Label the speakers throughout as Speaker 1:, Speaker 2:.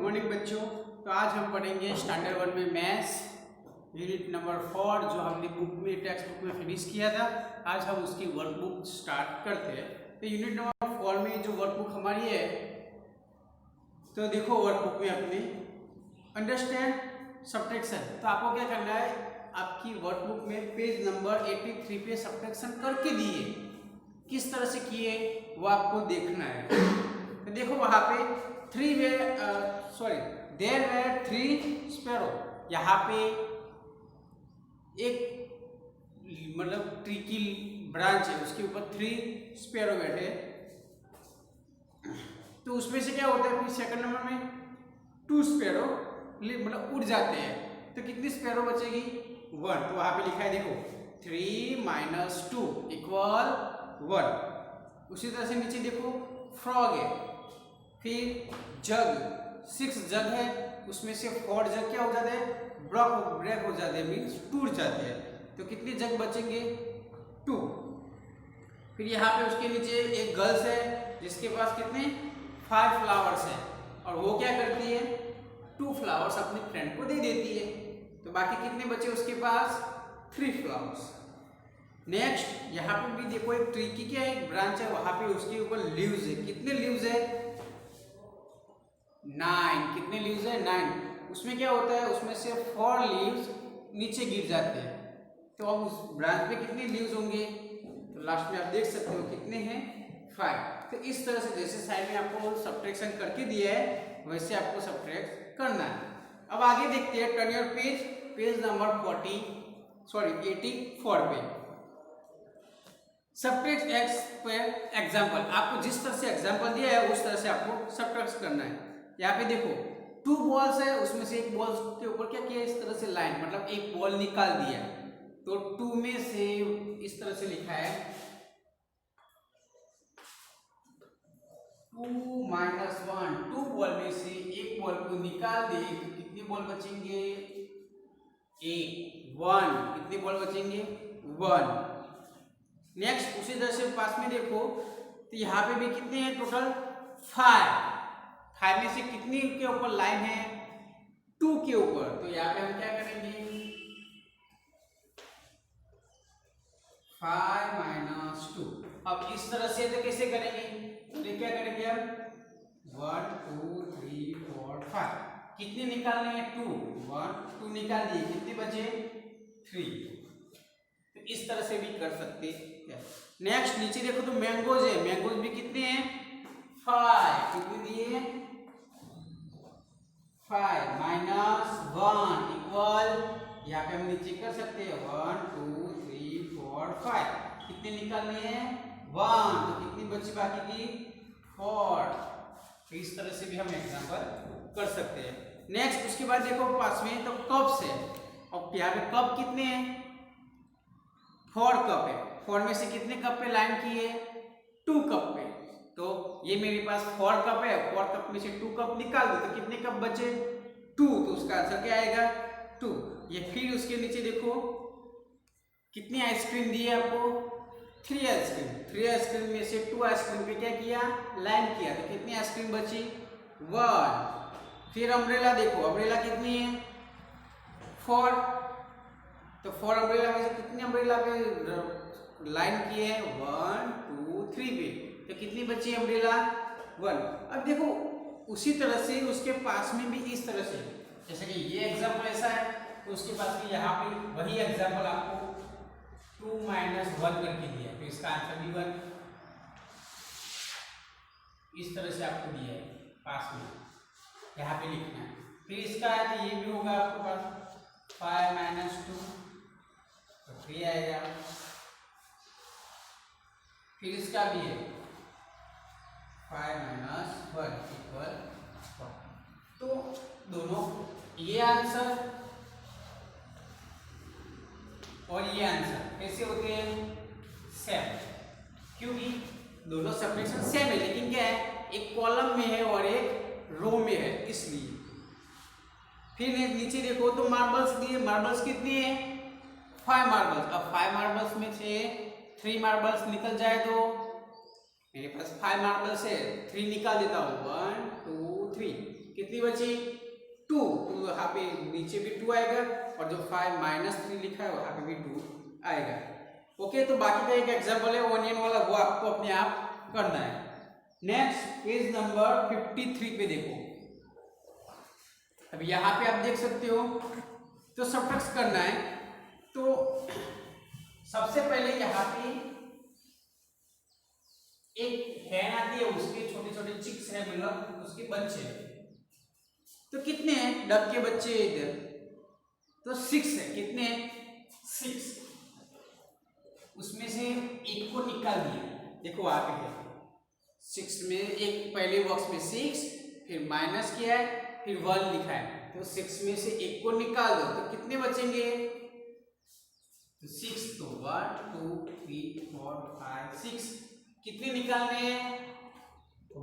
Speaker 1: Morning बच्चों। तो आज हम पढ़ेंगे स्टैंडर्ड 1 में मैथ्स यूनिट नंबर 4 जो हमने बुक में टेक्स्ट बुक में फिनिश किया था। आज हम उसकी वर्कबुक स्टार्ट करते हैं। तो यूनिट नंबर 4 में जो वर्कबुक हमारी है, तो देखो वर्कबुक में अपनी अंडरस्टैंड सब्ट्रैक्शन। तो आपको क्या करना है, आपकी वर्कबुक में पेज नंबर 83 पे सब्ट्रैक्शन करके दिए, किस तरह से किए वो आपको देखना है। तो देखो वहां पे देयर वेर 3 स्पैरो। यहाँ पे एक मतलब ट्री की ब्रांच है, उसके ऊपर 3 स्पैरो बैठे। तो उसमें से क्या होता है, फिर सेकंड नंबर में 2 स्पैरो मतलब उड़ जाते हैं। तो कितनी स्पैरो बचेगी? 1। तो वहां पे लिखा है देखो 3 - 2 = 1। उसी तरह से नीचे देखो फ्रॉग है, फिर जग 6 जग है, उसमें से 4 जग क्या हो जाते हैं, ब्रेक हो जाते हैं, मीन्स टूट जाते हैं। तो कितने जग बचेंगे? 2। फिर यहाँ पे उसके नीचे एक गर्ल्स है जिसके पास कितने 5 फ्लावर्स है, और वो क्या करती है 2 फ्लावर्स अपने फ्रेंड को दे देती है। तो बाकी कितने बचे उसके पास? 3 फ्लावर्स। नेक्स्ट यहाँ पे भी देखो एक ट्री की क्या एक ब्रांच है, वहां पे उसके ऊपर लीव्स है। कितने लीव्स है? 9। कितने लीव्स है? 9। उसमें क्या होता है, उसमें से 4 लीव्स नीचे गिर जाते हैं। तो अब उस ब्रांच पे कितने लीव्स होंगे? तो लास्ट में आप देख सकते हो कितने हैं, 5। तो इस तरह से जैसे साइड में आपको सब्ट्रैक्शन करके दिया है वैसे आपको सब्ट्रैक्ट करना है। अब आगे देखते हैं, टर्न योर पेज नंबर 84 पे। सब्ट्रैक्ट x पे एग्जांपल, आपको जिस तरह से एग्जांपल दिया है उस तरह से आपको सब्ट्रैक्ट करना है। यहाँ पे देखो 2 बॉल्स है, उसमें से एक बॉल के ऊपर क्या किया, इस तरह से लाइन, मतलब एक बॉल निकाल दिया। तो 2 में से इस तरह से लिखा है 2 - 1। 2 बॉल में से एक बॉल को निकाल दे तो कितने बॉल बचेंगे? 1। कितने बॉल बचेंगे? 1। नेक्स्ट उसी तरह से पास में देखो, तो यहाँ पे भी कितने हैं टोटल? 5 में से कितनी के ऊपर लाइन है? 2 के ऊपर। तो यहाँ पे हम क्या करेंगे, 5 - 2। अब इस तरह से तो कैसे करेंगे, तो क्या करेंगे हम 1 2 3 4 5। कितने निकालने हैं? 2। 1 2 निकाल दिए, कितने बचे? 3। तो इस तरह से भी कर सकते हैं। नेक्स्ट नीचे देखो तो मैंगोज है, मैंगोज भी कितने हैं? 5। कितने दिए? 5 - 1 = यहाँ पे हम नीचे कर सकते हैं 1 2 3 4 5। कितने निकालने हैं? 1। तो कितनी बची बाकी की? 4। तो इस तरह से भी हम एग्जांपल कर सकते हैं। नेक्स्ट उसके बाद देखो पास में तो कप्स है, और यहाँ पे कप कितने हैं? 4 कप है। 4 में से कितने कप पे लाइन की है? 2 कप पे। तो ये मेरे पास 4 कप है, 4 कप में से 2 कप निकाल दो तो कितने कप बचे? 2। तो उसका आंसर क्या आएगा? 2। ये फिर उसके नीचे देखो कितनी आइसक्रीम दी है आपको? 3 आइसक्रीम। 3 आइसक्रीम में से 2 आइसक्रीम पे क्या किया? लाइन किया। तो कितनी आइसक्रीम बची? 1। फिर अम्ब्रेला देखो, अम्ब्रेला कितनी है? 4। तो 4 अम्ब्रेला में से कितनी अम्ब्रेला पे लाइन की है? 1 2 3 पे। तो कितनी बची अम्ब्रेला? 1। अब देखो उसी तरह से उसके पास में भी इस तरह से, जैसे कि ये एग्जांपल ऐसा है तो उसके पास भी यहाँ पे वही एग्जांपल आपको 2 - 1 करके दिया, तो इसका आंसर भी 1। इस तरह से आपको दिया है पास में, यहाँ पे लिखना है। फिर इसका है तो ये भी होगा आपके पास 5 - 2 तो 3 आएगा। फिर इसका भी है 5 - 1 = 4। तो दोनों ये आंसर और ये आंसर कैसे होते हैं? सेम, क्योंकि दोनों सब्ट्रैक्शन सेम है, लेकिन क्या है, एक कॉलम में है और एक रो में है, इसलिए। फिर नीचे देखो तो मार्बल्स दिए, मार्बल्स कितनी है? 5 मार्बल्स। अब 5 मार्बल्स में से 3 मार्बल्स निकल जाए तो मेरे पास 5 मार्बल्स है, 3 निकाल देता हूँ 1 2 3। कितनी बची 2, तो यहाँ पे नीचे भी 2 आएगा और जो 5 -3 लिखा है वहाँ पे भी 2 आएगा। ओके, तो बाकी का एक एग्जाम्पल है ओनियन वाला, वो आपको अपने आप करना है। नेक्स्ट पेज नंबर 53 पे देखो। अब यहाँ पे आप देख सकते हो, तो सब्ट्रैक्ट करना है। तो सबसे पहले यहाँ पे एक हैन आती है, उसके छोटे छोटे चिक्स है, मतलब उसके बच्चे हैं। तो कितने हैं डक के बच्चे इधर, तो 6 है। कितने हैं 6, उसमें से एक को निकाल दिया। देखो वहां पे है 6 में एक पहले बॉक्स में 6, फिर माइनस किया है, फिर 1 लिखा है, तो 6 में से एक को निकाल दो तो कितने बचेंगे, तो 6, तो 1 2 3 4 5 6, कितने निकालने हैं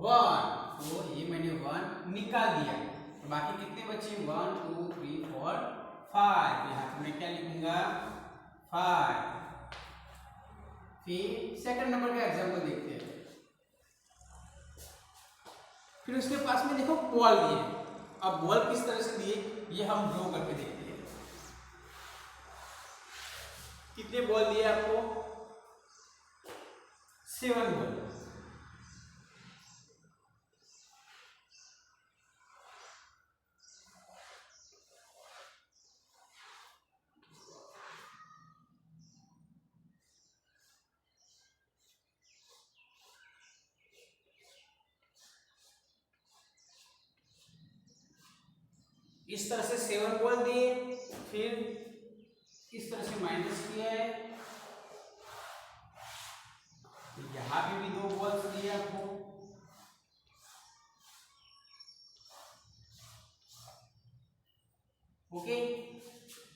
Speaker 1: 1, तो ये मैंने 1 निकाल दिया, तो बाकी कितने बचे 1 2 3 4 5, यहाँ पे मैं क्या लिखूंगा 5। फिर सेकंड नंबर का एग्जाम्पल देखते हैं। फिर उसके पास में देखो बॉल दिए। अब बॉल किस तरह से दिए ये हम ड्रॉ करके देखते हैं। कितने बॉल दिए आपको 7 बॉल। इस तरह से 7 बॉल दिए, फिर इस तरह से माइनस किया है, यहां पे भी 2 बॉल्स दिए आपको, ओके,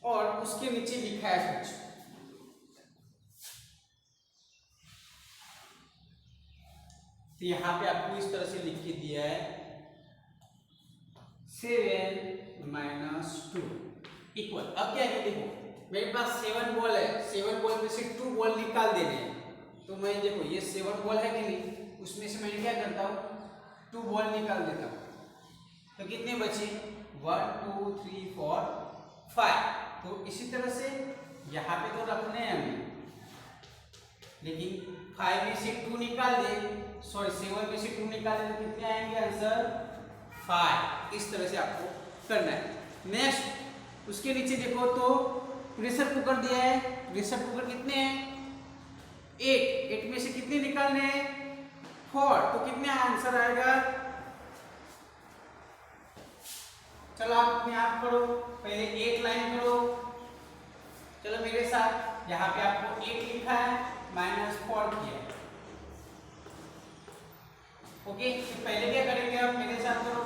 Speaker 1: और उसके नीचे लिखा है कुछ, तो यहां पे आपको इस तरह से लिख के दिया है 7 - 2 इक्वल। अब क्या है देखो मेरे पास 7 बॉल है, 7 बॉल में से 2 बॉल निकाल देने हैं, तो मैं देखो ये 7 बॉल है कि नहीं, उसमें से मैं क्या करता हूँ 2 बॉल निकाल देता हूँ, तो कितने बचे 1 2 3 4 5। तो इसी तरह से यहाँ पे तो रखने हैं हमें, लेकिन 5 में से 2 निकाल दे, सॉरी 7 में से 2 निकाल दे तो कितने आएंगे आंसर 5। इस तरह से आपको करना है। नेक्स्ट उसके नीचे देखो तो प्रेशर कुकर दिया है, प्रेशर कुकर कितने हैं 8 में से कितने निकालने हैं 4, तो कितने आंसर आएगा, चलो आप अपने आप करो, पहले 8 लाइन करो, चलो मेरे साथ, यहाँ पे आपको 8 लिखा है -4 किया है, ओके। तो पहले क्या करेंगे आप मेरे साथ करो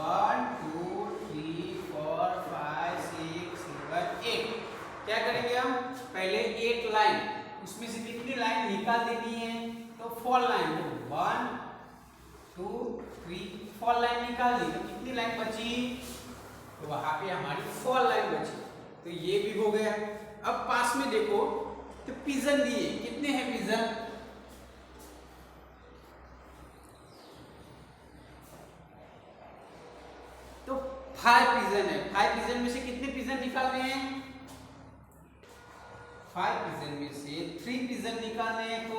Speaker 1: 1 2 3 4 5 6 7 8। क्या करेंगे हम पहले 8 लाइन, उसमें से कितनी लाइन निकाल देनी है, तो 4 लाइन, तो 1 2 3 4 लाइन निकाल दी, तो कितनी लाइन बची, तो वहां पे हमारी 4 लाइन बची, तो ये भी हो गया। अब पास में देखो तो पिजन दिए, कितने हैं पिजन, तो 5 पिजन है, 5 पिजन में से कितने पिजन निकालने हैं 5 पिजन में से 3 पिजन निकालने हैं, तो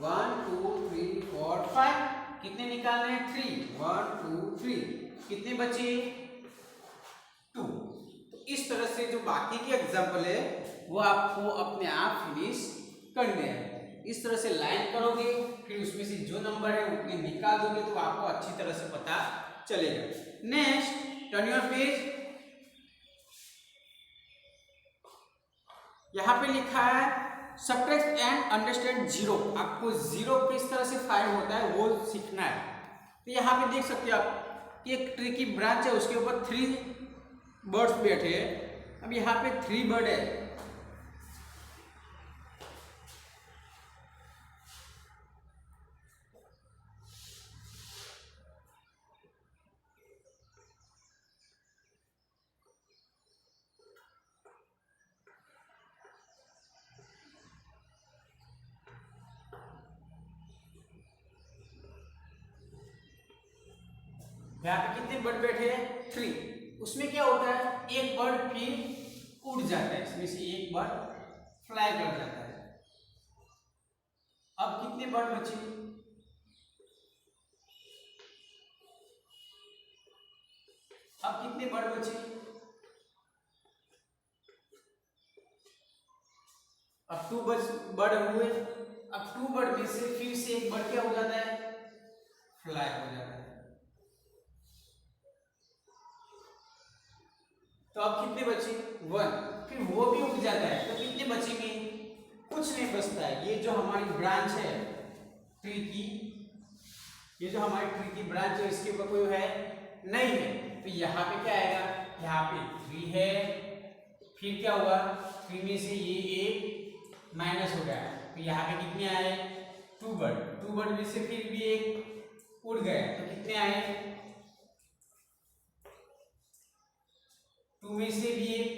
Speaker 1: 1 2 3 4 5, कितने निकालने हैं 3 1 2 3, कितने बचे 2। तो इस तरह से जो बाकी के एग्जाम्पल है वो आपको अपने आप फिनिश करने हैं। इस तरह से लाइन करोगे, फिर उसमें से जो नंबर है उतने निकाल दोगे, तो आपको अच्छी तरह से पता चलेगा। नेक्स्ट टर्न योर पेज, यहाँ पे लिखा है सब्ट्रैक्ट एंड अंडरस्टैंड जीरो। आपको जीरो किस तरह से फाइंड होता है वो सीखना है। तो यहाँ पे देख सकते हो आप कि एक ट्री की ब्रांच है, उसके ऊपर 3 बर्ड्स बैठे हैं। अब यहाँ पे 3 बर्ड है, यहाँ पे कितने बर्ड बैठे हैं 3। उसमें क्या होता है एक बर्ड फिर उड़ जाता है, इसमें से एक बर्ड फ्लाई कर जाता है। अब कितने बर्ड बचे, अब कितने बर्ड बचे, अब 2 बर्ड हुए। अब 2 बर्ड में से फिर से एक बर्ड क्या हो जाता है फ्लाई हो जाता है। तो अब कितने बचे 1, फिर वो भी उठ जाता है तो कितने बचेंगे, कुछ नहीं बचता है। ये जो हमारी ब्रांच है ट्री की, ये जो हमारी ट्री की ब्रांच है इसके ऊपर कोई है नहीं है, तो यहाँ पे क्या आएगा, यहाँ पे 3 है, फिर क्या हुआ 3 में से ये एक माइनस हो गया, तो यहाँ पे कितने आए 2 बर्ड में से फिर भी एक उड़ गए तो कितने आए 2 में से भी एक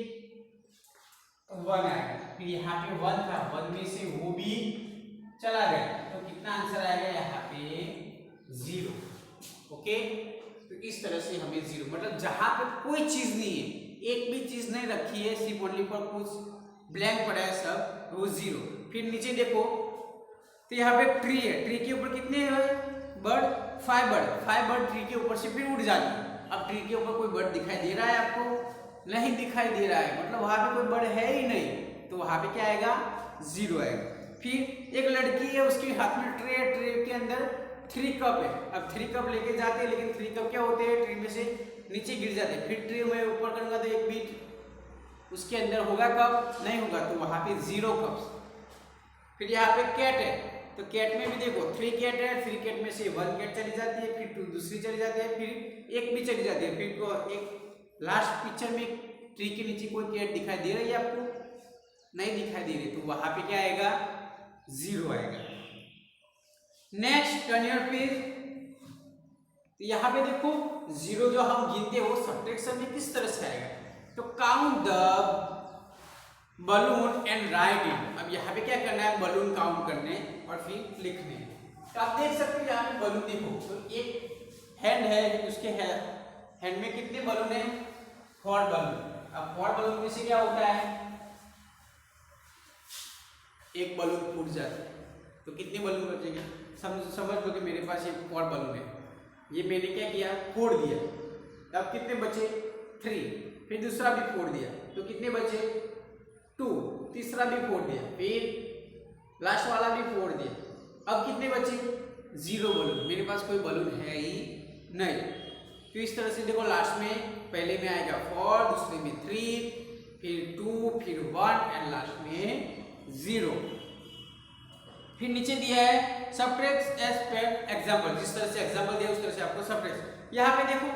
Speaker 1: 1 आएगा, फिर यहाँ पे 1 था 1 में से वो भी चला गया तो कितना आंसर आएगा यहाँ पे 0। ओके, तो इस तरह से हमें 0 मतलब जहां पे कोई चीज नहीं है, एक भी चीज नहीं रखी है, सिर्फ ओनली फॉर कुछ ब्लैंक पड़ा है सब, वो 0। फिर नीचे देखो तो यहाँ पे ट्री है, ट्री के ऊपर कितने बर्ड 5 बर्ड ट्री के ऊपर से फिर उड़ जाते हैं। अब ट्री के ऊपर कोई बर्ड दिखाई दे रहा है आपको, नहीं दिखाई दे रहा है, मतलब वहां पे कोई बर्ड है ही नहीं, तो वहां पे क्या आएगा 0 आएगा। फिर एक लड़की है उसके हाथ में ट्रे है, ट्रे के अंदर 3 कप है। अब 3 कप लेके जाते हैं लेकिन 3 कप क्या होते हैं ट्रे में से नीचे गिर जाते हैं, फिर ट्रे में ऊपर करूंगा तो एक बीट उसके अंदर होगा कप, नहीं होगा तो वहां पे 0 कप। फिर यहाँ पे कैट है, तो कैट में भी देखो 3 कैट है, 3 कैट में से 1 कैट चली जाती है, फिर 2 दूसरी चली जाती है, फिर एक भी चली जाती है, फिर को एक लास्ट पिक्चर में ट्री के नीचे कोई कैट दिखाई दे रही है आपको, नहीं दिखाई दे रही, तो वहां पे क्या आएगा 0 आएगा। नेक्स्ट टर्न योर पेज, तो यहाँ पे देखो 0 जो हम गिनते हैं वो सब्ट्रैक्शन में किस तरह से आएगा, तो count the balloon and right it. अब यहाँ पे क्या करना है बलून काउंट करने और फिर लिखने। तो आप देख सकते हो यहाँ पे बलून देखो, तो एक हैंड है, उसके हैंड में कितने बलून है 4 बलून। अब 4 बलून में से क्या होता है एक बलून फूट जाता है, तो कितने बलून बचेंगे, समझ लो कि मेरे पास एक 4 बलून है, ये मैंने क्या किया फोड़ दिया, तब कितने बचे 3, फिर दूसरा भी फोड़ दिया तो कितने बचे 2, तीसरा भी फोड़ दिया, फिर लास्ट वाला भी फोड़ दिया, अब कितने बचे 0 बलून, मेरे पास कोई बलून है ही नहीं। तो इस तरह से देखो लास्ट में पहले में आएगा 4, दूसरे में 3, फिर 2, फिर 1 एंड लास्ट में 0। फिर नीचे दिया है सब्ट्रैक्ट एज पर एग्जांपल, जिस तरह से एग्जांपल दिया उस तरह से आपको सब्ट्रैक्ट। यहाँ पे देखो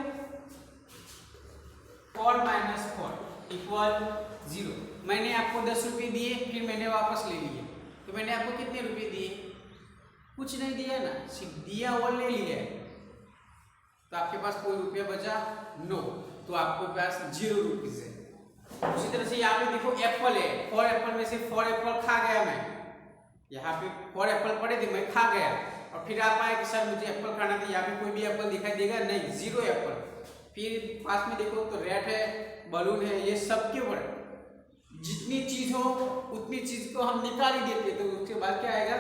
Speaker 1: 4 - 4 = 0। मैंने आपको 10 रुपये दिए, फिर मैंने वापस ले लिए, तो मैंने आपको कितने रुपये दिए, कुछ नहीं दिया ना, सिर्फ दिया और ले लिया, तो आपके पास कोई रुपया बचा नो, तो आपके पास 0 रुपीज है। उसी तरह से यहाँ पे देखो एप्पल है, 4 एप्पल में से 4 एप्पल खा गया मैं, यहाँ पे 4 एप्पल पड़े थे मैं खा गया, और फिर आप आए कि सर मुझे एप्पल खाना था, यहाँ पे कोई भी एप्पल दिखाई देगा नहीं, 0 एप्पल। फिर पास में देखो तो रेड है, बलून है, ये सब के ऊपर जितनी चीज हो उतनी चीज को हम निकाल ही देते, तो उसके बाद क्या आएगा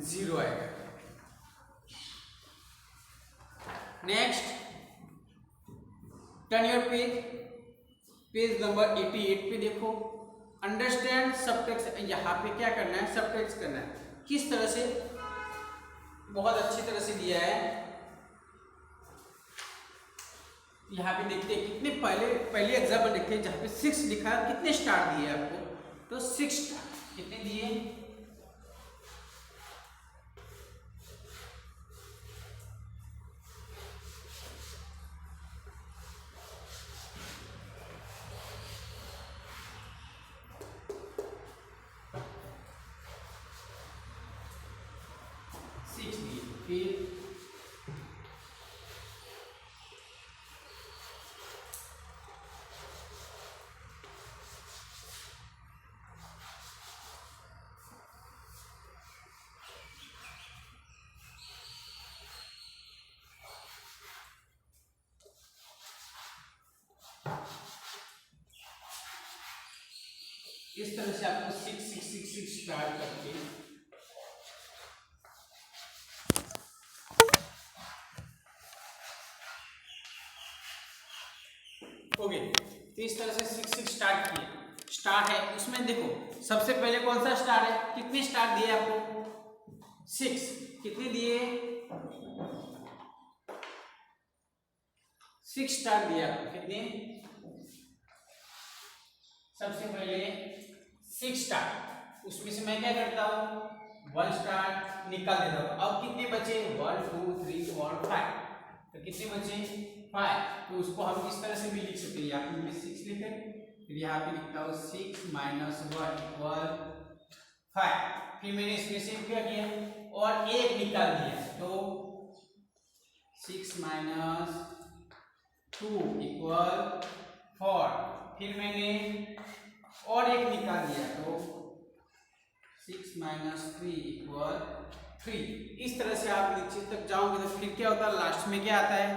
Speaker 1: 0 आएगा। Next turn your page number 88 पे देखो अंडरस्टैंड सब्ट्रैक्शन। यहाँ पे क्या करना है सब्ट्रैक्ट करना है, किस तरह से, बहुत अच्छी तरह से दिया है। यहाँ पे देखते हैं कितने पहले एग्जाम्पल देखते हैं जहाँ पे 6 लिखा है, कितने स्टार दिए आपको, तो 6 स्टार कितने दिए, फिर इस तरह से आपको 6 6 6 6 स्टार्ट करके ओके, तो इस तरह से 6 6 स्टार्ट किए। स्टार है उसमें देखो सबसे पहले कौन सा स्टार है, कितने स्टार दिए आपको 6, कितने दिए 6 स्टार दिया आपको, कितने सबसे पहले 6 स्टार, उसमें से मैं क्या करता हूँ 1 स्टार निकाल देता हूँ। अब कितने बचे 1 2 3 4 5, तो कितने बचे 5, तो उसको हम इस तरह से भी लिख सकते हैं, यहाँ पे 6 लिखे, फिर यहाँ पे लिखता हूँ 6 - 1 = 5। फिर मैंने इसमें से क्या किया और 1 निकाल दिया, तो 6 - 2 = 4। फिर मैंने और 1 निकाल दिया, तो 6 - 3 = 3। इस तरह से आप नीचे तक जाओगे तो फिर क्या होता है, लास्ट में क्या आता है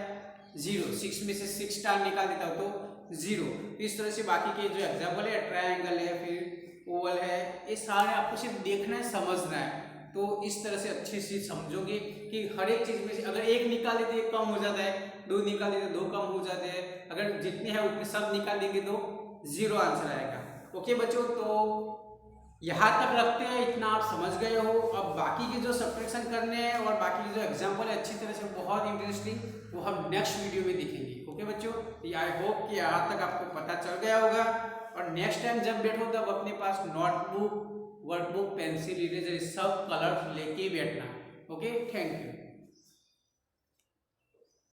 Speaker 1: 0। 6 में से 6 स्टार निकाल देता हो तो 0। इस तरह से बाकी के जो एग्जाम्पल है, ट्रायंगल है, फिर ओवल है, ये सारे आपको सिर्फ देखना है, समझना है। तो इस तरह से अच्छे से समझोगे कि हर एक चीज में से अगर 1 निकाल देते 1 कम हो जाता है, 2 निकाल देते 2 कम हो जाते हैं, अगर जितने हैं उतने सब निकाल देंगे तो 0 आंसर आएगा। ओके बच्चों, तो यहाँ तक रखते हैं, इतना आप समझ गए हो। अब बाकी के जो सब्ट्रैक्शन करने हैं और बाकी के जो एग्जाम्पल है अच्छी तरह से, बहुत इंटरेस्टिंग, वो हम नेक्स्ट वीडियो में देखेंगे। ओके बच्चों, आई होप कि यहाँ तक आपको पता चल गया होगा, और नेक्स्ट टाइम जब बैठो तब अपने पास नोटबुक, वर्कबुक, पेंसिल, इरेजर सब कलर लेके बैठना। Okay, thank you.